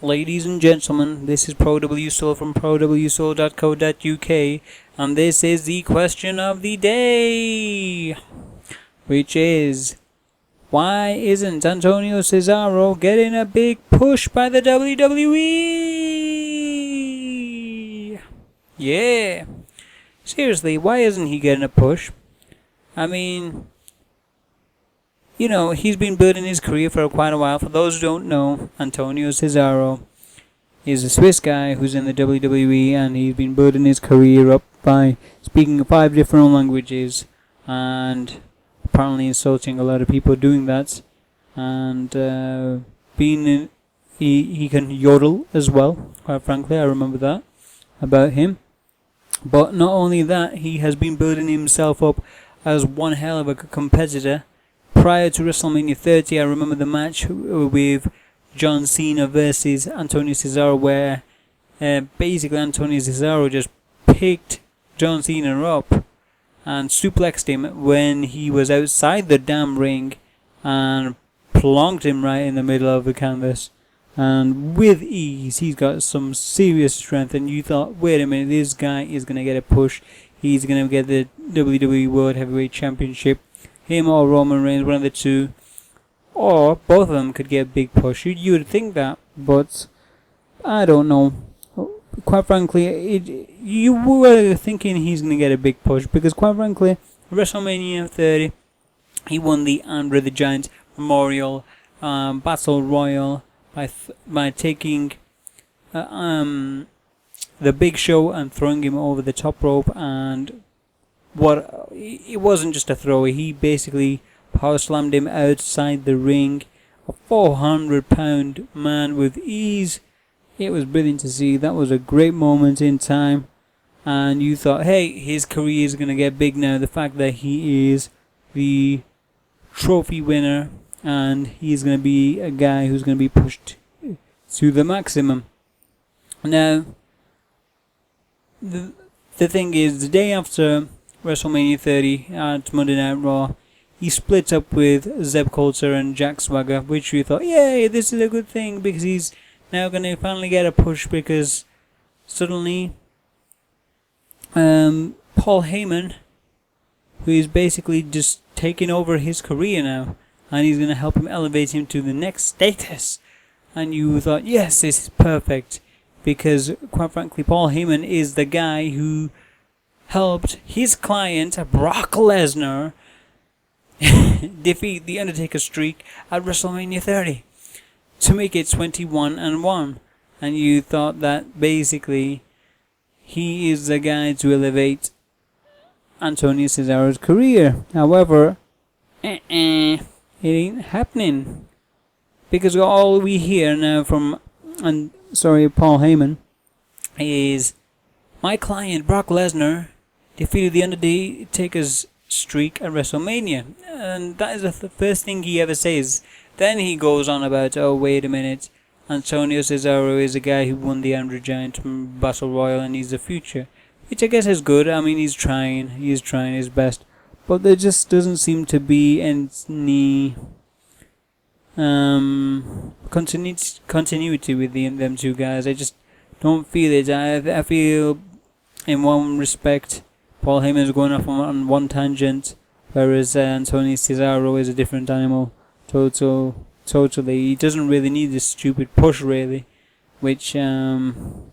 Ladies and gentlemen, this is ProWSoul from prowsoul.co.uk, and this is the question of the day, which is, why isn't Antonio Cesaro getting a big push by the WWE? Yeah. Seriously, why isn't he getting a push? I mean, he's been building his career for quite a while. For those who don't know, Antonio Cesaro is a Swiss guy who's in the WWE, and he's been building his career up by speaking 5 different languages and apparently insulting a lot of people doing that. And he can yodel as well, quite frankly. I remember that about him. But not only that, he has been building himself up as one hell of a competitor. Prior to WrestleMania 30, I remember the match with John Cena versus Antonio Cesaro, where basically Antonio Cesaro just picked John Cena up and suplexed him when he was outside the damn ring and plonked him right in the middle of the canvas. And with ease, he's got some serious strength, and you thought, wait a minute, this guy is going to get a push. He's going to get the WWE World Heavyweight Championship. Him or Roman Reigns, one of the two, or both of them could get a big push. You would think that, but I don't know. Quite frankly, you were thinking he's going to get a big push because, quite frankly, WrestleMania 30, he won the Andre the Giant Memorial Battle Royal by taking the Big Show and throwing him over the top rope, and it wasn't just a throw. He basically power slammed him outside the ring, a 400-pound man with ease. It was brilliant to see. That was a great moment in time, and you thought, hey, his career is going to get big now. The fact that he is the trophy winner and he's going to be a guy who's going to be pushed to the maximum. Now, the thing is, the day after WrestleMania 30 at Monday Night Raw, he splits up with Zeb Coulter and Jack Swagger, which we thought, yay, this is a good thing because he's now going to finally get a push, because suddenly Paul Heyman, who is basically just taking over his career now, and he's going to help him elevate him to the next status. And you thought, yes, this is perfect, because quite frankly, Paul Heyman is the guy who helped his client, Brock Lesnar, defeat the Undertaker's streak at WrestleMania 30 to make it 21-1. And you thought that basically he is the guy to elevate Antonio Cesaro's career. However, it ain't happening, because all we hear now from Paul Heyman is, my client Brock Lesnar defeated the Undertaker's streak at WrestleMania, and that is the first thing he ever says. Then he goes on about, oh wait a minute, Antonio Cesaro is a guy who won the Andre Giant Battle Royal and he's the future, which I guess is good. I mean, he's trying his best, but there just doesn't seem to be any continuity with them two guys. I just don't feel it. I feel, in one respect, Paul Heyman is going off on one tangent, whereas Antonio Cesaro is a different animal. Totally. He doesn't really need this stupid push, really, which from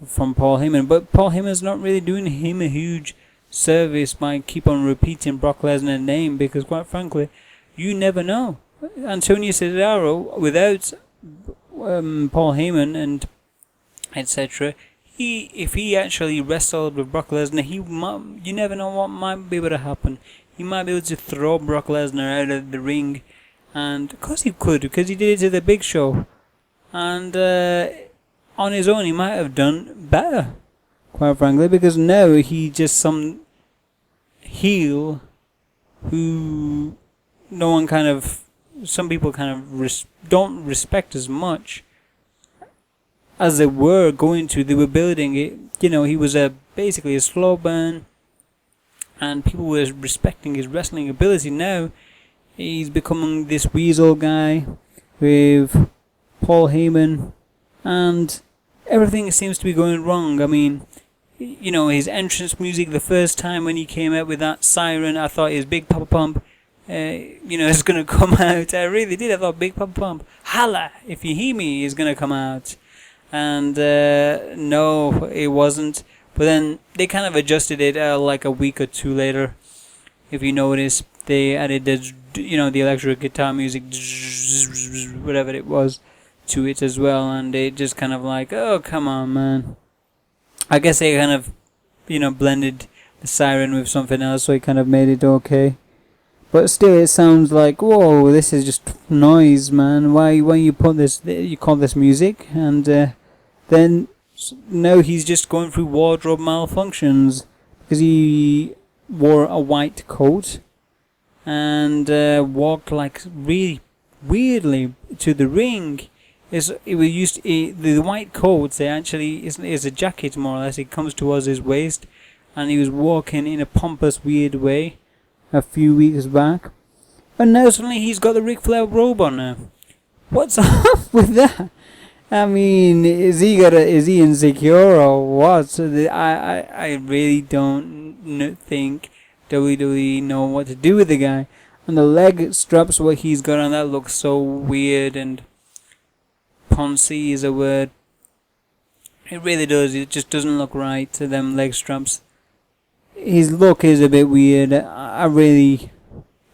Paul Heyman. But Paul Heyman's not really doing him a huge service by keep on repeating Brock Lesnar's name, because quite frankly, you never know. Antonio Cesaro, without Paul Heyman and etc., if he actually wrestled with Brock Lesnar, you never know what might be able to happen. He might be able to throw Brock Lesnar out of the ring, and of course he could, because he did it to the Big Show, and on his own he might have done better, quite frankly, because now he just some heel who some people don't respect as much as they were going to. They were building it. He was basically a slow burn, and people were respecting his wrestling ability. Now he's becoming this weasel guy with Paul Heyman and everything seems to be going wrong. I mean, his entrance music the first time when he came out with that siren, I thought his Big Papa Pump, is going to come out. I really did. I thought Big Papa Pump, holla, if you hear me, is going to come out. And no, it wasn't. But then they kind of adjusted it like a week or two later. If you notice, they added the electric guitar music, whatever it was, to it as well, and they just kind of like, oh, come on, man. I guess they kind of, blended the siren with something else, so it kind of made it okay. But still, it sounds like, whoa, this is just noise, man. Why you put this? You call this music? And then now he's just going through wardrobe malfunctions because he wore a white coat and walked like really weirdly to the ring. The white coat, is a jacket more or less. It comes towards his waist, and he was walking in a pompous, weird way a few weeks back, and now suddenly he's got the Ric Flair robe on now. What's up with that? I mean, is he insecure or what? I really don't think WWE know what to do with the guy. And the leg straps, what he's got on, that looks so weird, and poncy is a word. It really does. It just doesn't look right to them leg straps. His look is a bit weird. I really,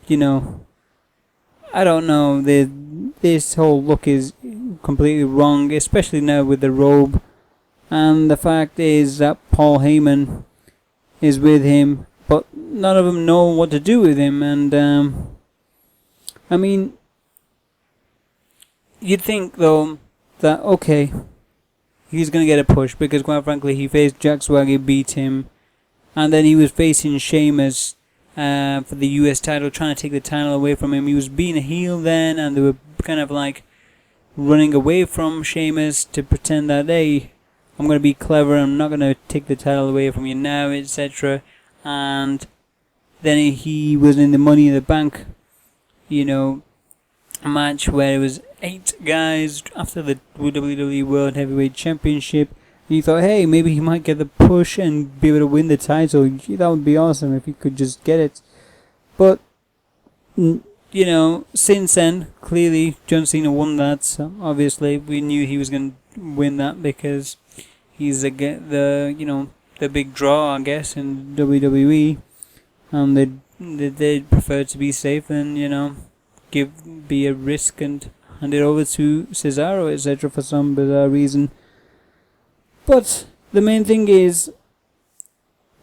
I don't know. This whole look is completely wrong, especially now with the robe. And the fact is that Paul Heyman is with him, but none of them know what to do with him. And I mean, you'd think though that okay, he's gonna get a push because quite frankly he faced Jack Swagger, beat him, and then he was facing Sheamus for the US title, trying to take the title away from him. He was being a heel then, and they were kind of like running away from Sheamus to pretend that, hey, I'm going to be clever, I'm not going to take the title away from you now, etc. And then he was in the Money in the Bank, match where it was 8 guys after the WWE World Heavyweight Championship. And you thought, hey, maybe he might get the push and be able to win the title. That would be awesome if he could just get it. But since then, clearly John Cena won that. So obviously, we knew he was going to win that because he's the big draw, I guess, in WWE, and they prefer to be safe than be a risk and hand it over to Cesaro, etc. for some bizarre reason. But the main thing is,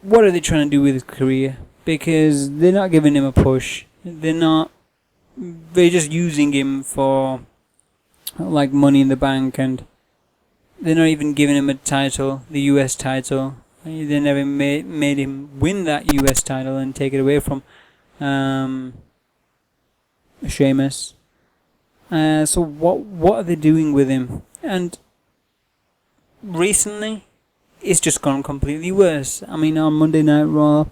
what are they trying to do with his career? Because they're not giving him a push. They're just using him for like Money in the Bank, and they're not even giving him a title, the US title. They never made him win that US title and take it away from Sheamus. So what are they doing with him? And recently, it's just gone completely worse. I mean, on Monday Night Raw,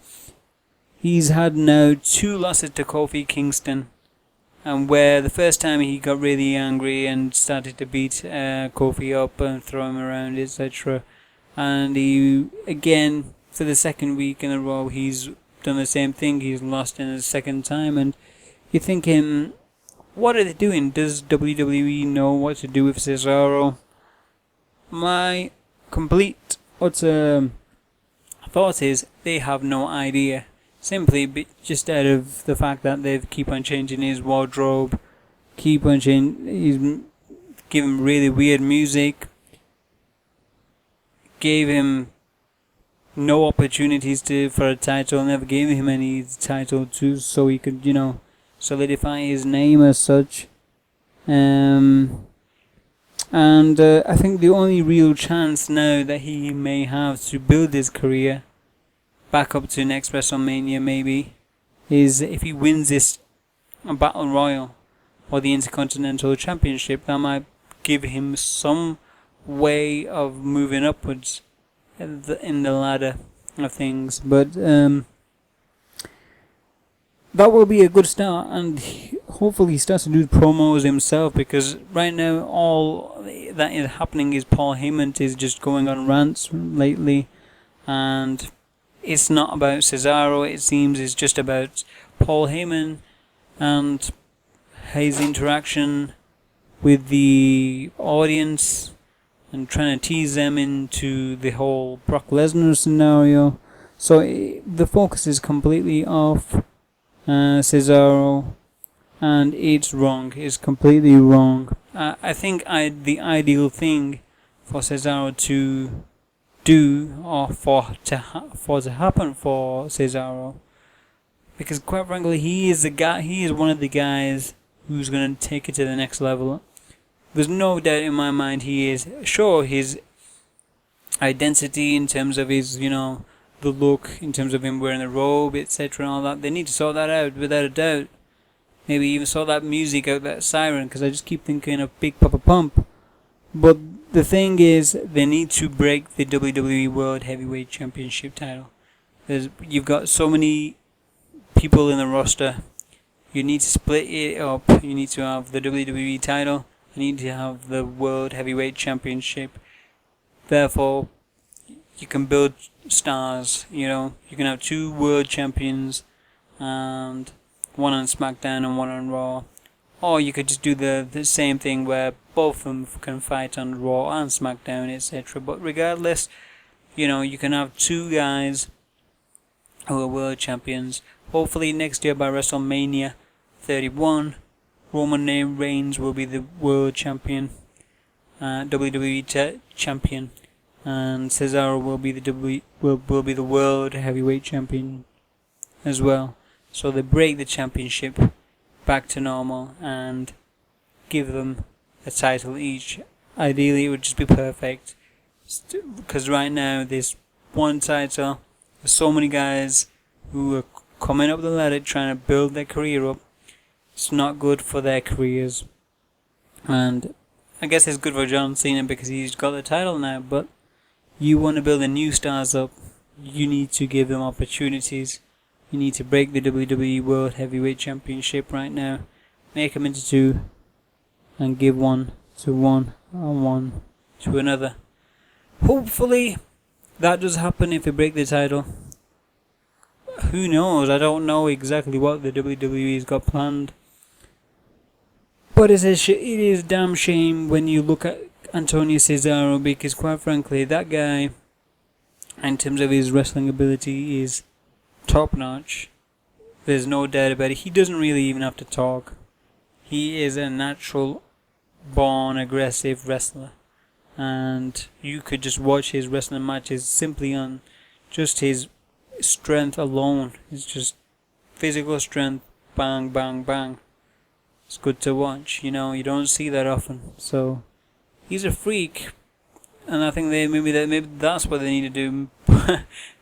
he's had now 2 losses to Kofi Kingston, and where the first time he got really angry and started to beat Kofi up and throw him around, etc. And he, again, for the second week in a row, he's done the same thing. He's lost in the second time, and you're thinking, what are they doing? Does WWE know what to do with Cesaro? My complete, utter thought is they have no idea. Simply just out of the fact that they keep on changing his wardrobe, he's giving him really weird music, gave him no opportunities for a title, never gave him any title so he could, solidify his name as such. And I think the only real chance now that he may have to build his career back up to next WrestleMania maybe is if he wins this Battle Royal or the Intercontinental Championship. That might give him some way of moving upwards in the ladder of things. But that will be a good start, and hopefully he starts to do promos himself, because right now all that is happening is Paul Heyman is just going on rants lately, and it's not about Cesaro. It seems it's just about Paul Heyman and his interaction with the audience and trying to tease them into the whole Brock Lesnar scenario. So the focus is completely off Cesaro, and it's wrong. It's completely wrong. I think the ideal thing for Cesaro to do, or for to happen for Cesaro, because quite frankly he is one of the guys who's going to take it to the next level. There's no doubt in my mind he is. Sure, his identity in terms of his, the look, in terms of him wearing the robe, etc. and all that, they need to sort that out without a doubt. Maybe even sort that music out, that siren, because I just keep thinking of Big Papa Pump. But the thing is, they need to break the WWE World Heavyweight Championship title. You've got so many people in the roster. You need to split it up. You need to have the WWE title. You need to have the World Heavyweight Championship. Therefore, you can build stars. You can have 2 world champions, and one on SmackDown and one on Raw. Or you could just do the same thing where both of them can fight on Raw and SmackDown, etc. But regardless, you can have 2 guys who are world champions. Hopefully next year by WrestleMania 31, Roman Reigns will be the world champion, WWE champion, and Cesaro will be the world heavyweight champion as well. So they break the championship back to normal and give them a title each. Ideally, it would just be perfect, because right now there's one title. There's so many guys who are coming up the ladder trying to build their career up. It's not good for their careers, and I guess it's good for John Cena because he's got the title now. But you want to build the new stars up, you need to give them opportunities. You need to break the WWE World Heavyweight Championship right now, make them into 2, and give one to one and one to another. Hopefully that does happen if they break the title. Who knows? I don't know exactly what the WWE's got planned. But it is damn shame when you look at Antonio Cesaro, because quite frankly that guy, in terms of his wrestling ability, is top notch. There's no doubt about it. He doesn't really even have to talk. He is a natural born aggressive wrestler, and you could just watch his wrestling matches simply on just his strength alone. It's just physical strength, bang bang bang. It's good to watch. You don't see that often. So he's a freak, and I think maybe that's what they need to do.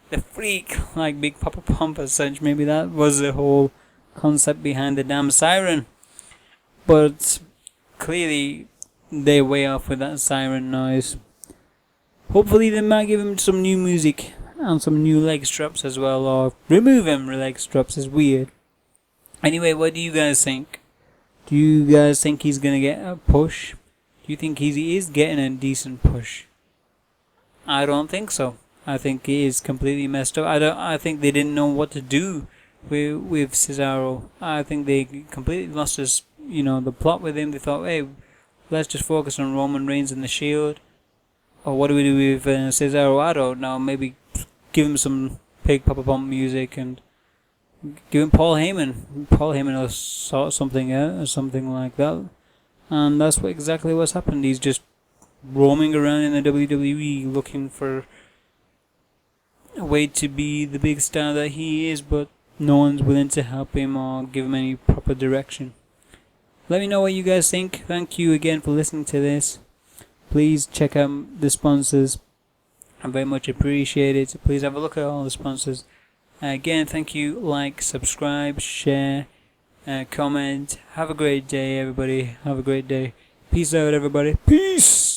The freak, like Big Papa Pump as such. Maybe that was the whole concept behind the damn siren. But clearly they're way off with that siren noise. Hopefully they might give him some new music and some new leg straps as well, or remove him leg straps. Is weird. Anyway, what do you guys think? Do you guys think he's gonna get a push? Do you think he is getting a decent push? I don't think so. I think he is completely messed up. I think they didn't know what to do with Cesaro. I think they completely lost the plot with him. They thought, hey, let's just focus on Roman Reigns and the Shield. Or what do we do with Cesaro? I don't know. Maybe give him some Big Papa Pump music and give him Paul Heyman. Paul Heyman will sort something out or something like that. And that's exactly what's happened. He's just roaming around in the WWE looking for a way to be the big star that he is, but no one's willing to help him or give him any proper direction. Let me know what you guys think. Thank you again for listening to this. Please check out the sponsors. I very much appreciate it. Please have a look at all the sponsors. Again, thank you. Like, subscribe, share, comment. Have a great day, everybody. Have a great day. Peace out, everybody. Peace!